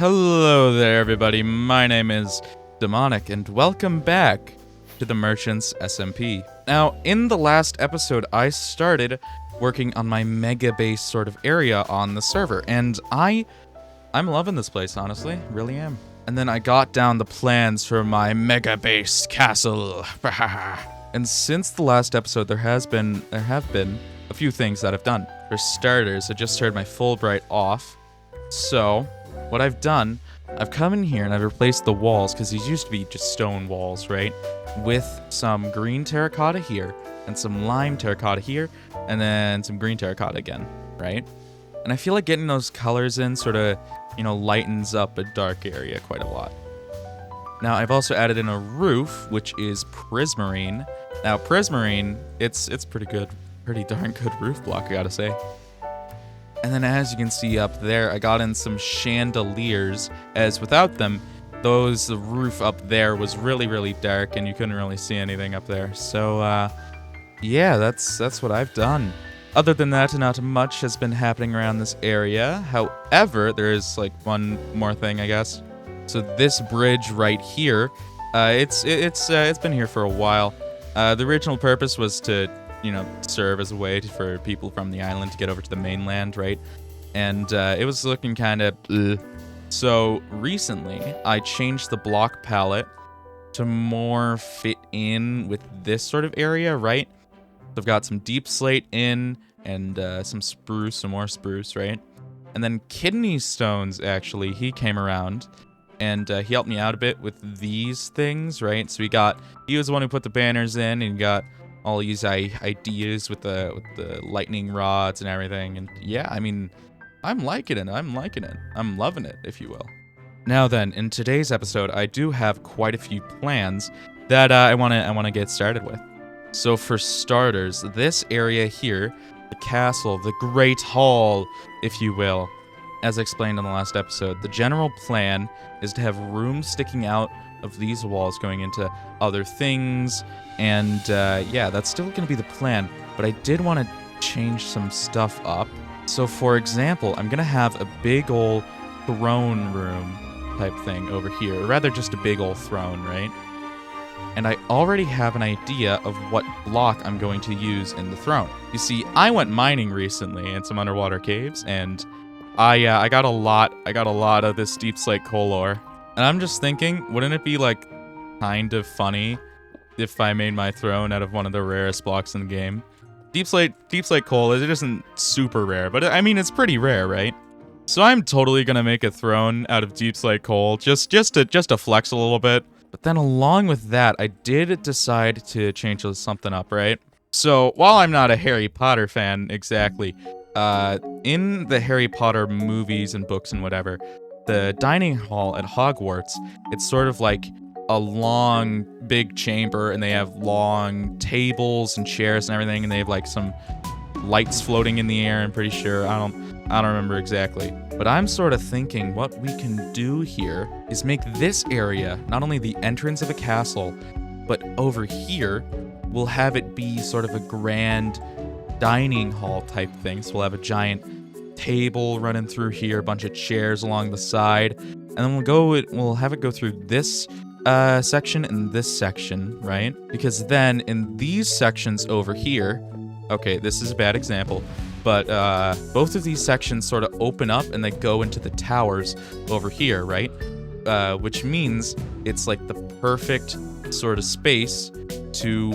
Hello there, everybody. My name is Demonic, and welcome back to the Merchants SMP. Now, in the last episode, I started working on my mega base sort of area on the server, and I'm loving this place, honestly. Really am. And then I got down the plans for my mega base castle. And since the last episode, there have been a few things that I've done. For starters, I just turned my Fulbright off. So, what I've done, I've come in here and I've replaced the walls, because these used to be just stone walls, right? With some green terracotta here, and some lime terracotta here, and then some green terracotta again, right? And I feel like getting those colors in sort of, lightens up a dark area quite a lot. Now, I've also added in a roof, which is prismarine. Now, prismarine, it's pretty good, pretty darn good roof block, I gotta say. And then as you can see up there, I got in some chandeliers, as without them, the roof up there was really, really dark and you couldn't really see anything up there. So, yeah, that's what I've done. Other than that, not much has been happening around this area. However, there is like one more thing, I guess. So this bridge right here, it's been here for a while. The original purpose was to serve as a way for people from the island to get over to the mainland, right? And it was looking kind of So recently, I changed the block palette to more fit in with this sort of area, right? So I've got some deep slate in and some more spruce, right? And then Kidney Stones, actually, he came around and he helped me out a bit with these things, right? So he was the one who put the banners in, and got all these ideas with the lightning rods and everything. And yeah, I mean, I'm liking it. I'm loving it, if you will. Now then, in today's episode, I do have quite a few plans that I want to get started with. So for starters, this area here, the castle, the Great Hall, if you will, as explained in the last episode, the general plan is to have rooms sticking out of these walls going into other things, and yeah, that's still going to be the plan, but I did want to change some stuff up. So for example, I'm going to have a big old throne room type thing over here, or rather just a big old throne, right? And I already have an idea of what block I'm going to use in the throne. You see, I went mining recently in some underwater caves, and I got a lot of this deep slate coal ore. And I'm just thinking, wouldn't it be like kind of funny if I made my throne out of one of the rarest blocks in the game? Deep slate coal, it isn't super rare, but I mean, it's pretty rare, right? So I'm totally gonna make a throne out of deep slate coal, just to flex a little bit. But then along with that, I did decide to change something up, right? So while I'm not a Harry Potter fan exactly, in the Harry Potter movies and books and whatever, the dining hall at Hogwarts, it's sort of like a long, big chamber, and they have long tables and chairs and everything, and they have like some lights floating in the air, I'm pretty sure. I don't remember exactly. But I'm sort of thinking what we can do here is make this area not only the entrance of a castle, but over here, we'll have it be sort of a grand dining hall type thing. So we'll have a giant table running through here, a bunch of chairs along the side, and then we'll have it go through this section and this section, right? Because then in these sections over here, okay, this is a bad example, but both of these sections sort of open up and they go into the towers over here, right? Which means it's like the perfect sort of space to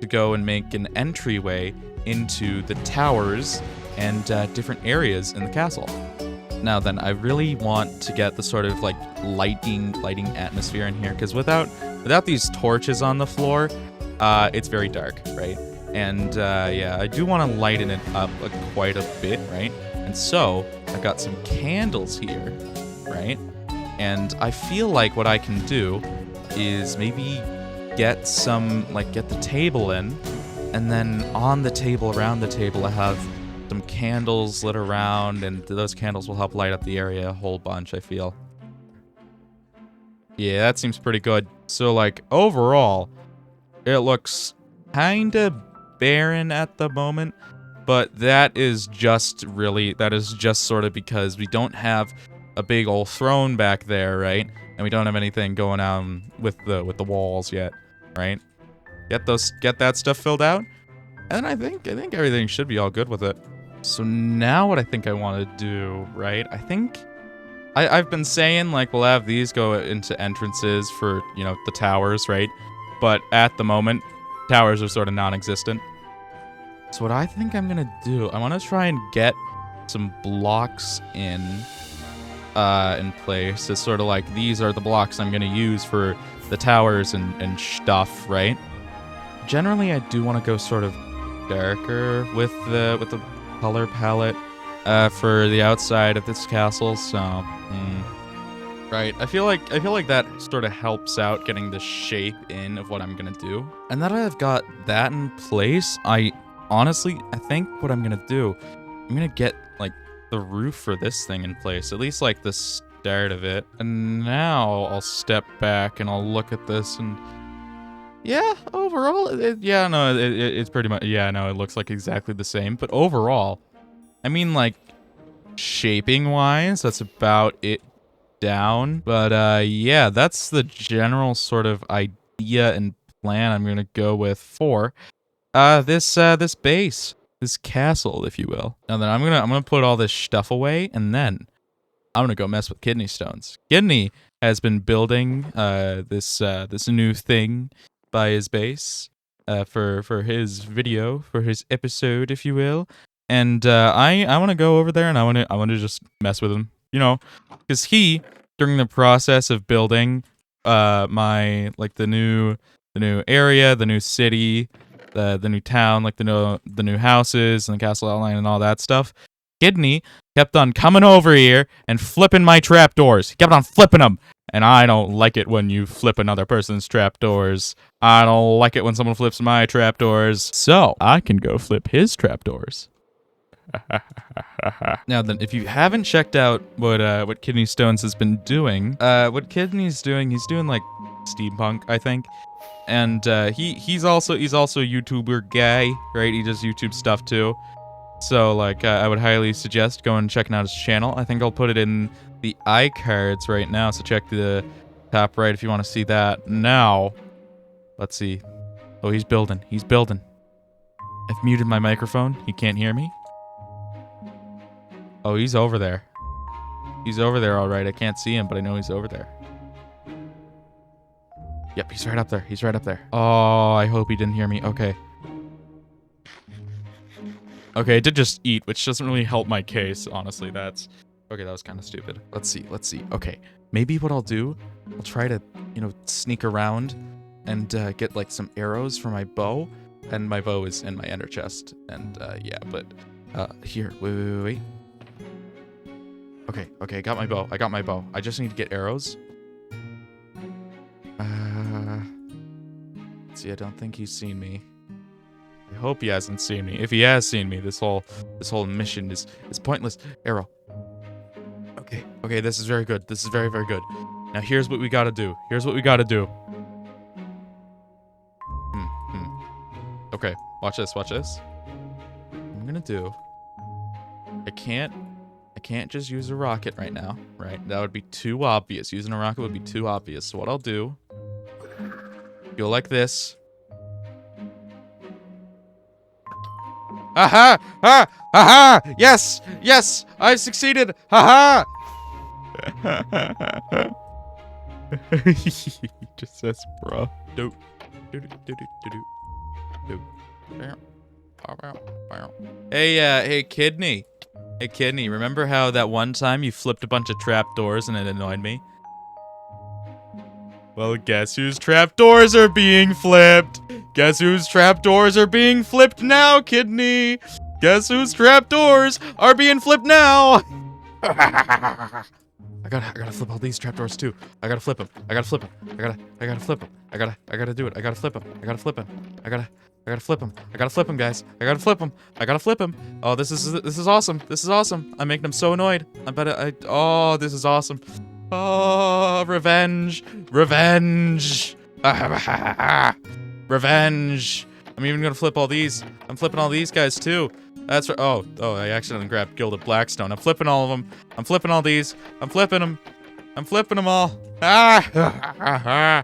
go and make an entryway into the towers and different areas in the castle. Now then, I really want to get the sort of like lighting atmosphere in here, because without these torches on the floor, it's very dark, right? And yeah, I do want to lighten it up quite a bit, right? And so I've got some candles here, right? And I feel like what I can do is maybe get the table in, and then on the table, around the table, I have some candles lit around, and those candles will help light up the area a whole bunch, I feel. Yeah, that seems pretty good. So, like, overall, it looks kind of barren at the moment, but that is just sort of because we don't have a big old throne back there, right? And we don't have anything going on with the walls yet, right? Get that stuff filled out, and I think everything should be all good with it. So now what I think I want to do, right? I think I've been saying, like, we'll have these go into entrances for, you know, the towers, right? But at the moment, towers are sort of non-existent. So what I think I'm gonna do, I want to try and get some blocks in place. It's sort of like, these are the blocks I'm gonna use for the towers and stuff, right? Generally, I do want to go sort of darker with the color palette for the outside of this castle. So, right. I feel like that sort of helps out getting the shape in of what I'm gonna do. And that I've got that in place, I think what I'm gonna do, I'm gonna get like the roof for this thing in place, at least like the start of it. And now I'll step back and I'll look at this, and yeah, overall, it's pretty much, yeah, no, it looks like exactly the same. But overall, I mean, like, shaping wise, that's about it down. But yeah, that's the general sort of idea and plan I'm gonna go with for this base, this castle, if you will. Now then, I'm gonna put all this stuff away, and then I'm gonna go mess with kidney stones. Kidney has been building this new thing by his base for his video, for his episode, if you will. And I want to go over there, and I want to just mess with him, you know, because he, during the process of building my, like, the new area, the new city, the new town, like the new houses and the castle outline and all that stuff, Kidney kept on coming over here and flipping my trapdoors. He kept on flipping them. And I don't like it when you flip another person's trapdoors. I don't like it when someone flips my trapdoors. So I can go flip his trapdoors. Now then, if you haven't checked out what Kidney Stones has been doing, what Kidney's doing, he's doing like steampunk, I think. And he's also a YouTuber guy, right? He does YouTube stuff too. So, like, I would highly suggest going and checking out his channel. I think I'll put it in the iCards right now, so check the top right if you want to see that. Now, let's see. Oh, he's building. He's building. I've muted my microphone. He can't hear me. Oh, he's over there. He's over there, all right. I can't see him, but I know he's over there. Yep, he's right up there. He's right up there. Oh, I hope he didn't hear me. Okay. Okay, I did just eat, which doesn't really help my case, honestly. Okay, that was kind of stupid. Let's see. Okay, maybe what I'll do, I'll try to, you know, sneak around and get, like, some arrows for my bow. And my bow is in my ender chest. And, yeah, but, here, wait. Okay, I got my bow. I just need to get arrows. Let's see, I don't think he's seen me. I hope he hasn't seen me. If he has seen me, this whole mission is pointless. Arrow. Okay, this is very good. This is very, very good. Now here's what we gotta do. Okay, watch this. I'm gonna do. I can't just use a rocket right now, right? That would be too obvious. Using a rocket would be too obvious. So what I'll do, go like this. Aha! Aha! Yes! I've succeeded! Haha! He just says, bro. Hey, Kidney. Hey, Kidney, remember how that one time you flipped a bunch of trapdoors and it annoyed me? Well, guess whose trapdoors are being flipped? Guess whose trapdoors are being flipped now, Kidney? Guess whose trapdoors are being flipped now? I gotta flip all these trapdoors too. I gotta flip them. I gotta flip them. I gotta flip them. I gotta do it. I gotta flip them. I gotta flip them. I gotta flip them. I gotta flip them, guys. I gotta flip them. I gotta flip them. Oh, this is awesome. This is awesome. I'm making them so annoyed. Oh, this is awesome. Oh, revenge. Revenge. Revenge. I'm even gonna flip all these. I'm flipping all these guys too. That's right. Oh, I accidentally grabbed Gilded Blackstone. I'm flipping all of them. I'm flipping all these. I'm flipping them. I'm flipping them all. Ah!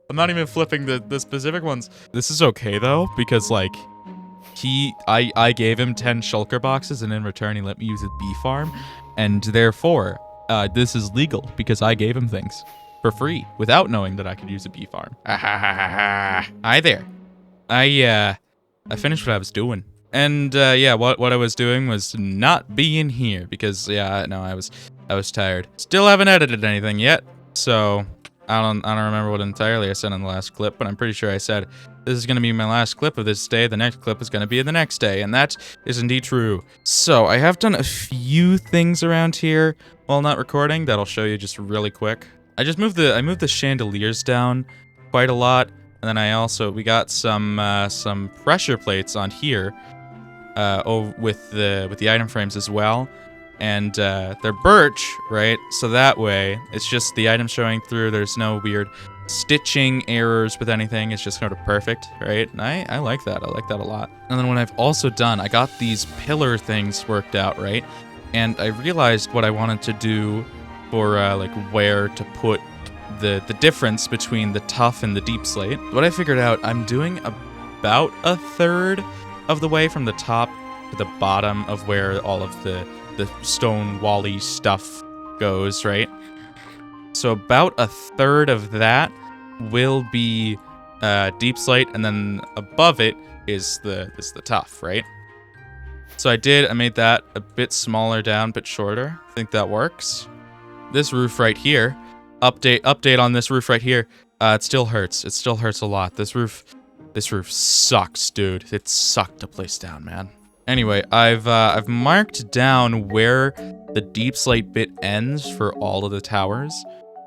I'm not even flipping the specific ones. This is okay though, because like, I gave him 10 shulker boxes, and in return he let me use his bee farm, and therefore, this is legal because I gave him things for free without knowing that I could use a bee farm. Hi there. I finished what I was doing. And yeah, what I was doing was not being here because no, I was tired. Still haven't edited anything yet, so I don't remember what entirely I said in the last clip, but I'm pretty sure I said this is gonna be my last clip of this day. The next clip is gonna be the next day, and that is indeed true. So I have done a few things around here while not recording that I'll show you just really quick. I moved the chandeliers down quite a lot, and then we got some pressure plates on here. With the item frames as well, and they're birch, right? So that way, it's just the item showing through. There's no weird stitching errors with anything. It's just kind of perfect, right? And I like that. I like that a lot. And then what I've also done, I got these pillar things worked out, right? And I realized what I wanted to do for like where to put the difference between the tough and the deep slate. What I figured out, I'm doing about a third of the way from the top to the bottom of where all of the stone wally stuff goes, right? So about a third of that will be deep slate, and then above it is the tough, right? So I made that a bit smaller down, a bit shorter. I think that works. This roof right here, update on this roof right here. It still hurts. It still hurts a lot. This roof sucks, dude. It sucked to place down, man. Anyway, I've marked down where the deep slate bit ends for all of the towers,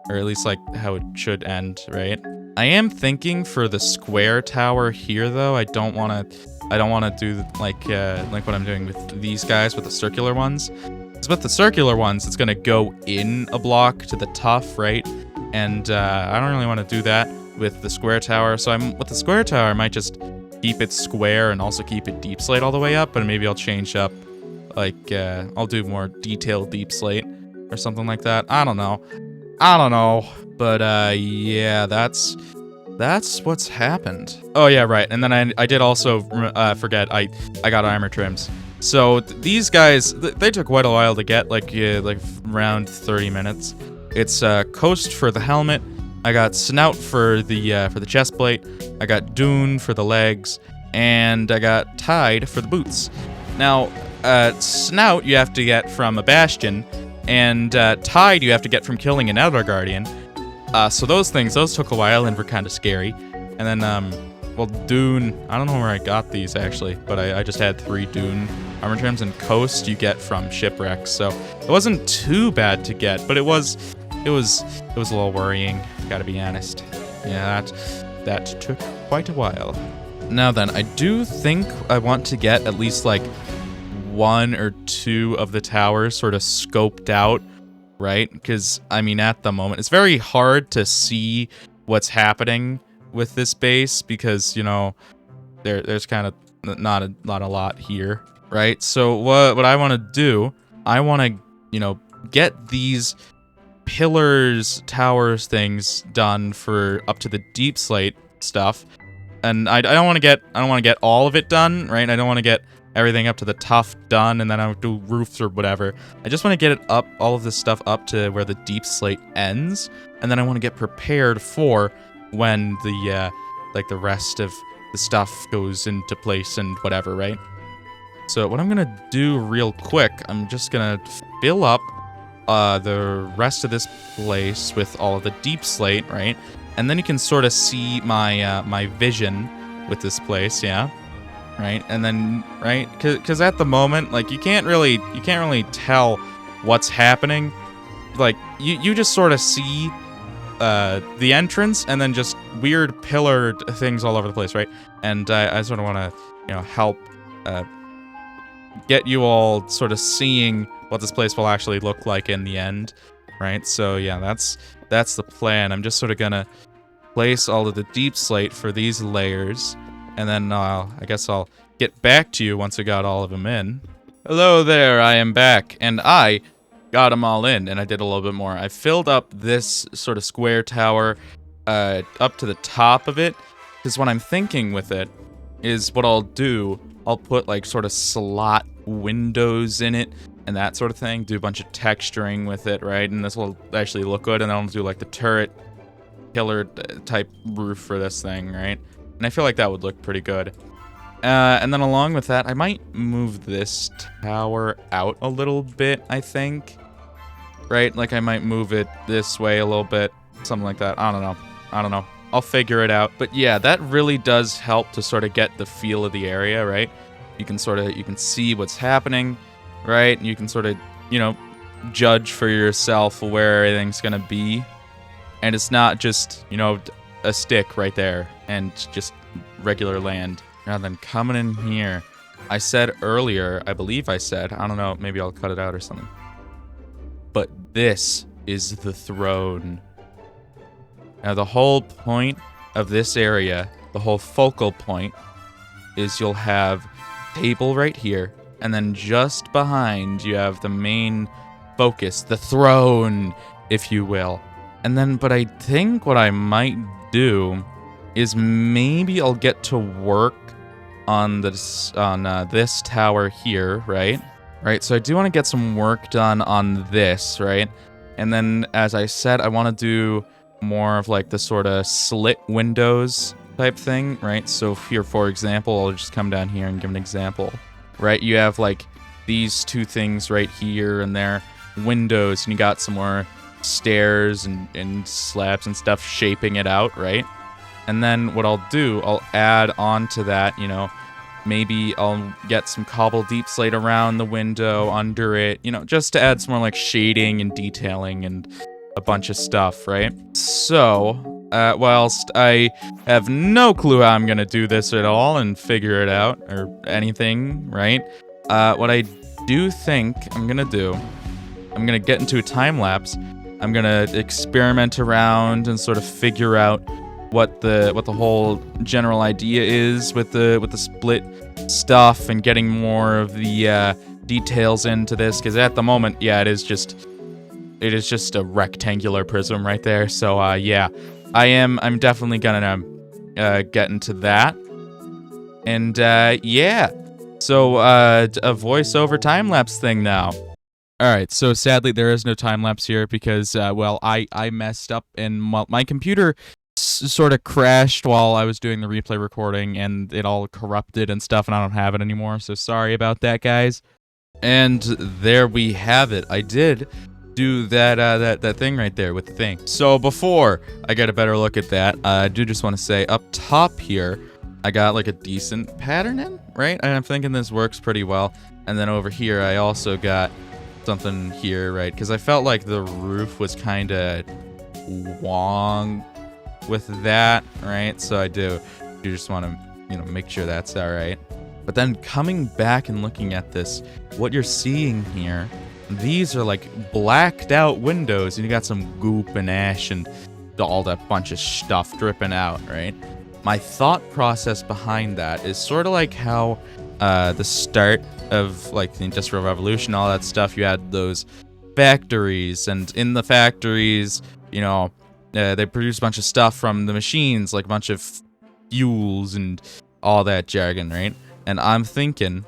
or at least like how it should end, right? I am thinking for the square tower here though. I don't want to do like what I'm doing with these guys with the circular ones. Because with the circular ones, it's gonna go in a block to the tough, right? And I don't really want to do that with the square tower. So with the square tower, I might just keep it square and also keep it deep slate all the way up, but maybe I'll change up, like, I'll do more detailed deep slate or something like that. I don't know. But, yeah, that's what's happened. Oh, yeah, right. And then I did also forget, I got armor trims. So these guys, they took quite a while to get, like around 30 minutes. It's Coast for the helmet. I got Snout for the chest plate. I got Dune for the legs, and I got Tide for the boots. Now, Snout you have to get from a Bastion, and Tide you have to get from killing an Elder Guardian. So those took a while and were kind of scary. And then, well, Dune, I don't know where I got these actually, but I just had 3 Dune armor trims, and Coast you get from shipwrecks. So it wasn't too bad to get, but it was a little worrying, gotta be honest. Yeah, that took quite a while. Now then, I do think I want to get at least like 1 or 2 of the towers sort of scoped out, right? Because, I mean, at the moment, it's very hard to see what's happening with this base because, you know, there's kind of not a lot here, right? So what I want to do, I want to, you know, get these pillars, towers, things done for up to the deep slate stuff, and I don't want to get all of it done, right? I don't want to get everything up to the tough done, and then I'll do roofs or whatever. I just want to get it up, all of this stuff up to where the deep slate ends, and then I want to get prepared for when the like the rest of the stuff goes into place and whatever, right? So what I'm gonna do real quick, I'm just gonna fill up the rest of this place with all of the deep slate, right? And then you can sort of see my my vision with this place, yeah, right? And then, right, because at the moment, like, you can't really tell what's happening. Like, you just sort of see the entrance and then just weird pillared things all over the place, right? And I sort of want to, you know, help get you all sort of seeing what this place will actually look like in the end, right? So yeah, that's the plan. I'm just sort of gonna place all of the deep slate for these layers, and then I guess I'll get back to you once I got all of them in. Hello there, I am back, and I got them all in, and I did a little bit more. I filled up this sort of square tower up to the top of it, because what I'm thinking with it is what I'll do, I'll put like sort of slot windows in it and that sort of thing, do a bunch of texturing with it, right? And this will actually look good, and then I'll do like the turret killer type roof for this thing, right? And I feel like that would look pretty good. And then along with that, I might move this tower out a little bit, I think. Right? Like I might move it this way a little bit, something like that. I don't know. I'll figure it out. But yeah, that really does help to sort of get the feel of the area, right? You can see what's happening, right? And you can sort of, judge for yourself where everything's gonna be. And it's not just, a stick right there and just regular land. Now then, coming in here, I said earlier, I believe I said, I don't know, maybe I'll cut it out or something. But this is the throne. Now the whole point of this area, the whole focal point, is you'll have a table right here, and then just behind you have the main focus, the throne, if you will. And then, but I think what I might do is maybe I'll get to work on this tower here, right? Right, so I do want to get some work done on this, right? And then, as I said, I want to do more of like the sort of slit windows type thing, right? So here, for example, I'll just come down here and give an example, right? You have like these two things right here, and they're windows, and you got some more stairs and slabs and stuff shaping it out, right? And then what I'll do, I'll add on to that, maybe I'll get some cobble deep slate around the window, under it, just to add some more like shading and detailing and a bunch of stuff, right? So, whilst I have no clue how I'm gonna do this at all and figure it out or anything, right? What I do think I'm gonna do, I'm gonna get into a time lapse. I'm gonna experiment around and sort of figure out what the whole general idea is with the split stuff and getting more of the details into this, because at the moment, yeah, it is just a rectangular prism right there. So yeah, I'm definitely gonna get into that. And yeah, so a voiceover time lapse thing now. All right, so sadly there is no time lapse here because well, I messed up and my computer sort of crashed while I was doing the replay recording, and it all corrupted and stuff, and I don't have it anymore, so sorry about that, guys. And there we have it. I did do that thing right there with the thing. So before I get a better look at that, I do just want to say up top here, I got like a decent pattern in, right? And I'm thinking this works pretty well. And then over here, I also got something here, right? Because I felt like the roof was kind of wong with that, right? So I do just want to, make sure that's all right. But then coming back and looking at this, what you're seeing here, these are like blacked out windows, and you got some goop and ash and all that bunch of stuff dripping out, right? My thought process behind that is sort of like how the start of like the Industrial Revolution, all that stuff, you had those factories, and in the factories, they produce a bunch of stuff from the machines, like a bunch of fuels and all that jargon, right? And I'm thinking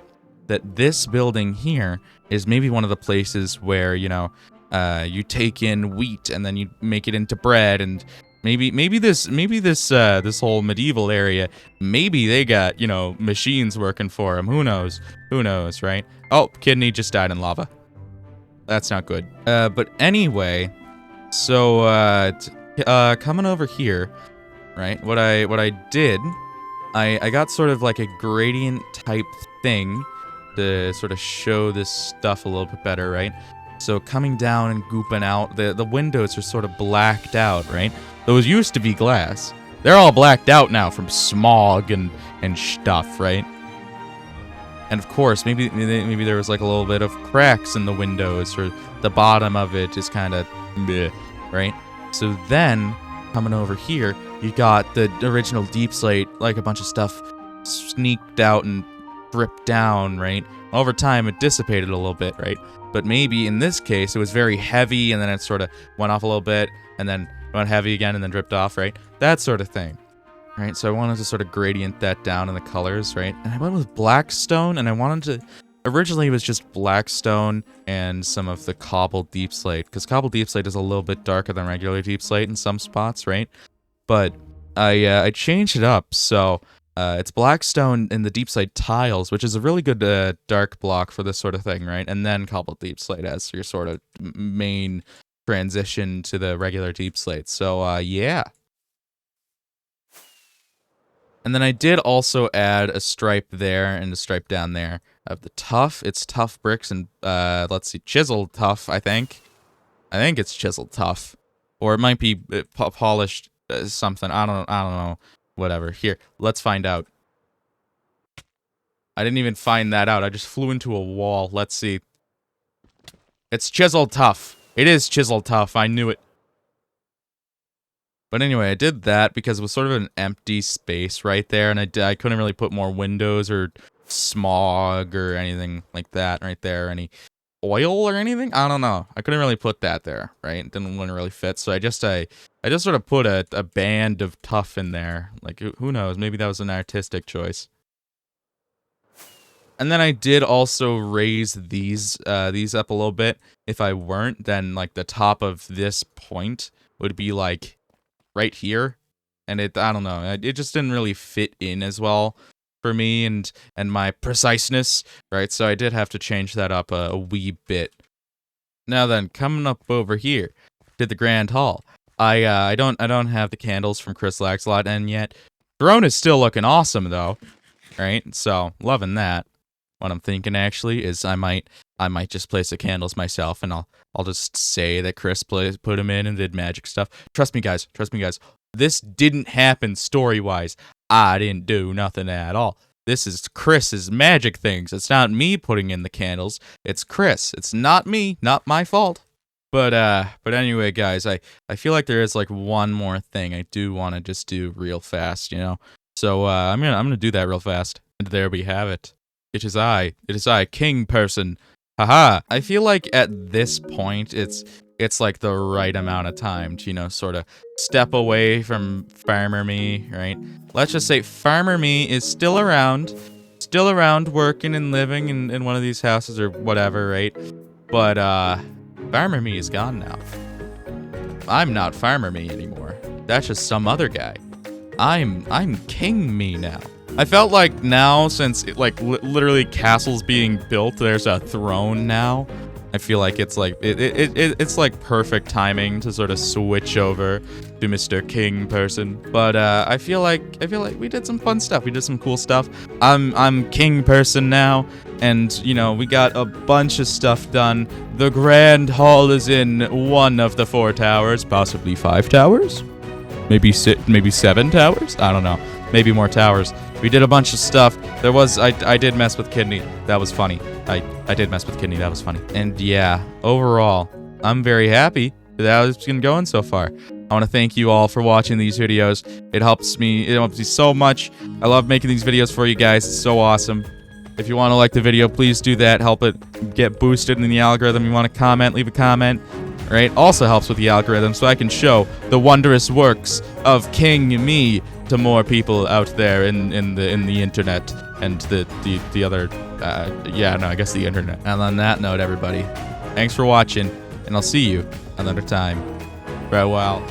that this building here is maybe one of the places where, you take in wheat and then you make it into bread, and maybe this whole medieval area, maybe they got, machines working for them. Who knows, right? Oh, kidney just died in lava. That's not good. But anyway, so coming over here, right? What I did, I got sort of like a gradient type thing to sort of show this stuff a little bit better, right? So coming down and gooping out, the windows are sort of blacked out, right? Those used to be glass. They're all blacked out now from smog and stuff, right? And of course, maybe there was like a little bit of cracks in the windows, or the bottom of it is kind of bleh, right? So then, coming over here, you got the original deep slate, like a bunch of stuff sneaked out and dripped down, right? Over time, it dissipated a little bit, right? But maybe in this case, it was very heavy, and then it sort of went off a little bit, and then went heavy again, and then dripped off, right? That sort of thing, right? So I wanted to sort of gradient that down in the colors, right? And I went with Blackstone, and I wanted to... Originally, it was just Blackstone and some of the Cobbled Deep Slate, because Cobbled Deep Slate is a little bit darker than regular Deep Slate in some spots, right? But I changed it up, so it's Blackstone in the Deep Slate tiles, which is a really good dark block for this sort of thing, right? And then Cobbled Deep Slate as your sort of main transition to the regular Deep Slate. So, yeah. And then I did also add a stripe there and a stripe down there of the tuff. It's tough bricks and, let's see, chiseled tuff, I think. I think it's chiseled tuff. Or it might be polished something. I don't know. Whatever. Here, let's find out. I didn't even find that out. I just flew into a wall. Let's see. It's chiseled tuff. It is chiseled tuff. I knew it. But anyway, I did that because it was sort of an empty space right there, and I couldn't really put more windows or smog or anything like that right there. Any oil or anything? I don't know. I couldn't really put that there, right? It wouldn't really fit. So I just sort of put a band of tuff in there. Like, who knows? Maybe that was an artistic choice. And then I did also raise these up a little bit. If I weren't, then like the top of this point would be like right here, and I don't know, it just didn't really fit in as well for me and my preciseness, right? So I did have to change that up a wee bit. Now then, coming up over here to the Grand Hall, I don't have the candles from Crystal Axolot in yet. Throne is still looking awesome though, right? So loving that. What I'm thinking actually is I might just place the candles myself, and I'll just say that Chris put them in and did magic stuff. Trust me, guys. This didn't happen story-wise. I didn't do nothing at all. This is Chris's magic things. It's not me putting in the candles. It's Chris. It's not me. Not my fault. But anyway, guys, I feel like there is like one more thing I do want to just do real fast, you know. So I'm gonna do that real fast. And there we have it. It is I, king person. Haha. I feel like at this point, it's like the right amount of time to, you know, sort of step away from Farmer Me, right? Let's just say Farmer Me is still around working and living in one of these houses or whatever, right? But, Farmer Me is gone now. I'm not Farmer Me anymore. That's just some other guy. I'm King Me now. I felt like now, since literally castles being built, there's a throne now. I feel like it's like it's like perfect timing to sort of switch over to Mr. King person. But I feel like we did some fun stuff. We did some cool stuff. I'm King person now, and you know, we got a bunch of stuff done. The Grand Hall is in one of the 4 towers, possibly 5 towers, maybe 7 towers. I don't know. Maybe more towers. We did a bunch of stuff. I did mess with Kidney. That was funny. I did mess with Kidney. That was funny. And yeah, overall, I'm very happy with how it's been going so far. I want to thank you all for watching these videos. It helps me so much. I love making these videos for you guys. It's so awesome. If you want to like the video, please do that. Help it get boosted in the algorithm. You want to comment, leave a comment. Right? Also helps with the algorithm, so I can show the wondrous works of King Me to more people out there in the internet and the other I guess the internet. And on that note, everybody, thanks for watching, and I'll see you another time. Farewell.